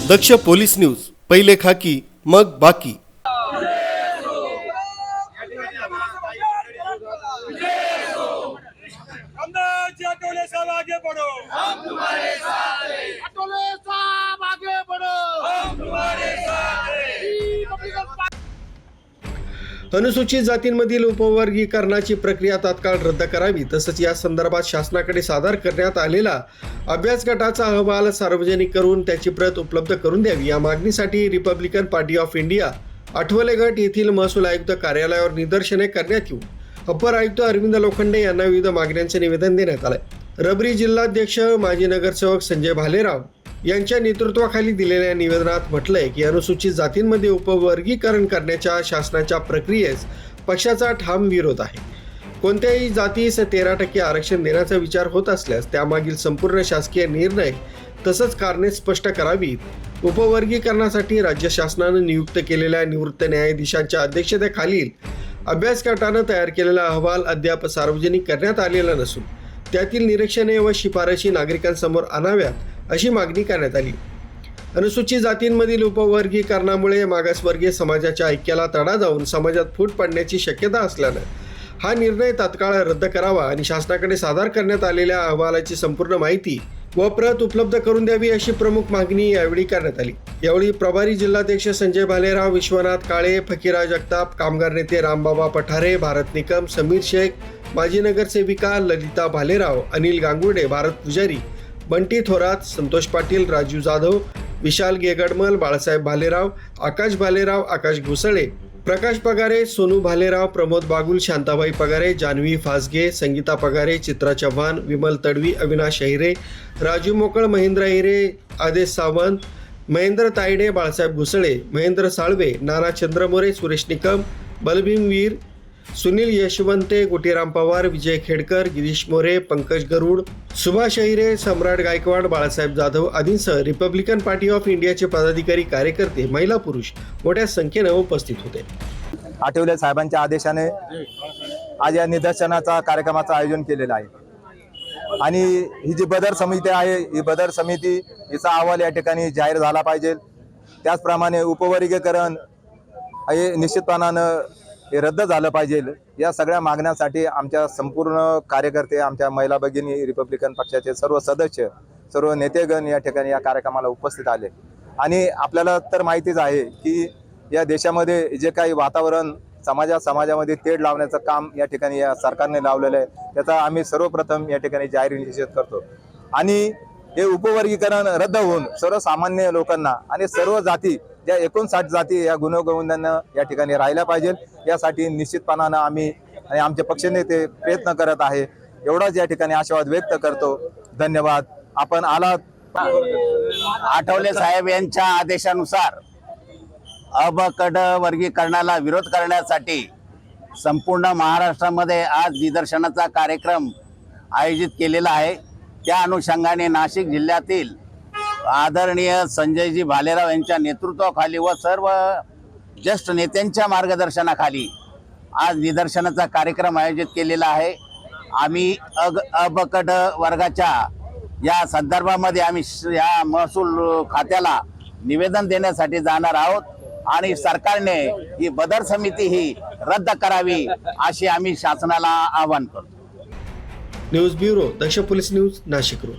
दक्ष police news, पहिले खाकी मग बाकी। अटोले साहब आगे बढ़ो, हम तुम्हारे साथ हैं। अटोले साहब आगे बढ़ो, हम तुम्हारे साथ हैं। अनुसूचित जातींमधील उपवर्गीकरणाची प्रक्रिया तात्काळ रद्द करावी, तसंच या संदर्भात शासनाकडे सादर करण्यात आलेला अभ्यास गटाचा अहवाल सार्वजनिक करून त्याची प्रत उपलब्ध करून द्यावी, या मागणीसाठी Republican party of India Athawale गट येथील महसूल आयुक्त कार्यालयावर निदर्शने करण्यात येऊन अप्पर आयुक्त अरविंद लोखंडे यांना विविध मागण्यांचे निवेदन देण्यात आले। रबरी जिल्हाध्यक्ष माजी नगरसेवक संजय भालेराव यांच्या नेतृत्वाखाली दिलेल्या निवेदनात म्हटलंय की अनुसूचित जातींमध्ये उपवर्गीकरण करण्याच्या शासनाच्या प्रक्रियेस पक्षाचा ठाम विरोध आहे। कोणत्याही जातीस 13% आरक्षण देण्याचा विचार होत असल्यास त्यामागील संपूर्ण शासकीय निर्णय तसंच कारणे स्पष्ट करावीत। उपवर्गीकरणासाठी राज्य शासनाने नियुक्त केलेल्या निवृत्त न्यायाधीशांच्या अध्यक्षतेखालील अभ्यास गटानं तयार केलेला अहवाल अद्याप सार्वजनिक करण्यात आलेला नसून त्यातील निरीक्षणे व शिफारशी नागरिकांसमोर आणाव्यात अशी मागणी करण्यात आली। अनुसूचित जातींमधील उपवर्गीकरणामुळे मागासवर्गीय समाजाच्या ऐक्याला तडा जाऊन समाजात फूट पडण्याची शक्यता असल्यानं हा निर्णय तात्काळ रद्द करावा आणि शासनाकडे सादर करण्यात आलेल्या अहवालाची संपूर्ण माहिती व प्रत उपलब्ध करून द्यावी अशी प्रमुख मागणी यावेळी करण्यात आली। यावेळी प्रभारी जिल्हाध्यक्ष संजय भालेराव, विश्वनाथ काळे, फकीरा जगताप, कामगार नेते रामबाबा पठारे, भारत निकम, समीर शेख, माजी नगरसेविका ललिता भालेराव, अनिल गांगुर्डे, भारत पुजारी, बंटी थोरात, संतोष पाटील, राजू जाधव, विशाल गेगडमल, बाळासाहेब भालेराव, आकाश भालेराव, आकाश घुसळे, प्रकाश पगारे, सोनू भालेराव, प्रमोद बागुल, शांताबाई पगारे, जान्हवी फासगे, संगीता पगारे, चित्रा चव्हाण, विमल तडवी, अविनाश हिरे, राजू मोकळ, महेंद्र हिरे, आदेश सावंत, महेंद्र तायडे, बाळासाहेब घुसळे, महेंद्र साळवे, नाना चंद्रमोरे, सुरेश निकम, बलभीम वीर, सुनील यशवंते, गोटीराम पवार, विजय खेडकर, गिरीश मोरे, पंकज गरुड, सुभाष हिरे, सम्राट गायकवाड, बाळासाहेब जाधव आदींसह रिपब्लिकन पार्टी ऑफ इंडियाचे पदाधिकारी, कार्यकर्ते, महिला पुरुष मोठ्या संख्येने उपस्थित होते। आठवले साहेबांच्या आदेशाने आज या निदर्शनाचा कार्यक्रमाचं आयोजन केलेलं आहे आणि ही जी बदर समिती आहे, ही बदर समिती हिचा अहवाल या ठिकाणी जाहीर झाला पाहिजे। त्याचप्रमाणे उपवर्गीकरण हे निश्चितपणानं हे रद्द झालं पाहिजे। या सगळ्या मागण्यांसाठी आमच्या संपूर्ण कार्यकर्ते, आमच्या महिला भगिनी, रिपब्लिकन पक्षाचे सर्व सदस्य, सर्व नेतेगण या ठिकाणी या कार्यक्रमाला उपस्थित आले आणि आपल्याला तर माहितीच आहे की या देशामध्ये जे काही वातावरण समाजामध्ये तेढ लावण्याचं काम या ठिकाणी या सरकारने लावलेलं आहे, त्याचा आम्ही सर्वप्रथम या ठिकाणी जाहीर निषेध करतो आणि हे उपवर्गीकरण रद्द होऊन सर्वसामान्य लोकांना आणि सर्व जाती, ज्या 59 जाती या गुणगोविंदांना या ठिकाणी राहिल्या पाहिजे, यासाठी निश्चितपणानं आम्ही आणि आमचे पक्षनेते प्रयत्न करत आहे। एवढाच या ठिकाणी आशावाद व्यक्त करतो। धन्यवाद। आपण आलात। आठवले साहेब यांच्या आदेशानुसार अबकड वर्गीकरणाला विरोध करण्यासाठी संपूर्ण महाराष्ट्रामध्ये आज निदर्शनाचा कार्यक्रम आयोजित केलेला आहे। त्या अनुषंगाने नाशिक जिल्ह्यातील आदरणीय संजयजी भालेराव यांच्या नेतृत्वाखाली व सर्व ज्येष्ठ नेत्यांच्या मार्गदर्शनाखाली आज निदर्शनाचा कार्यक्रम आयोजित केलेला आहे। आम्ही अबकड वर्गाच्या या संदर्भामध्ये आम्ही या महसूल खात्याला निवेदन देण्यासाठी जाणार आहोत आणि सरकारने ही बदर समिती ही रद्द करावी अशी आम्ही शासनाला आवाहन करतो। न्यूज ब्युरो, दक्ष पोलीस न्यूज, नाशिक रोड।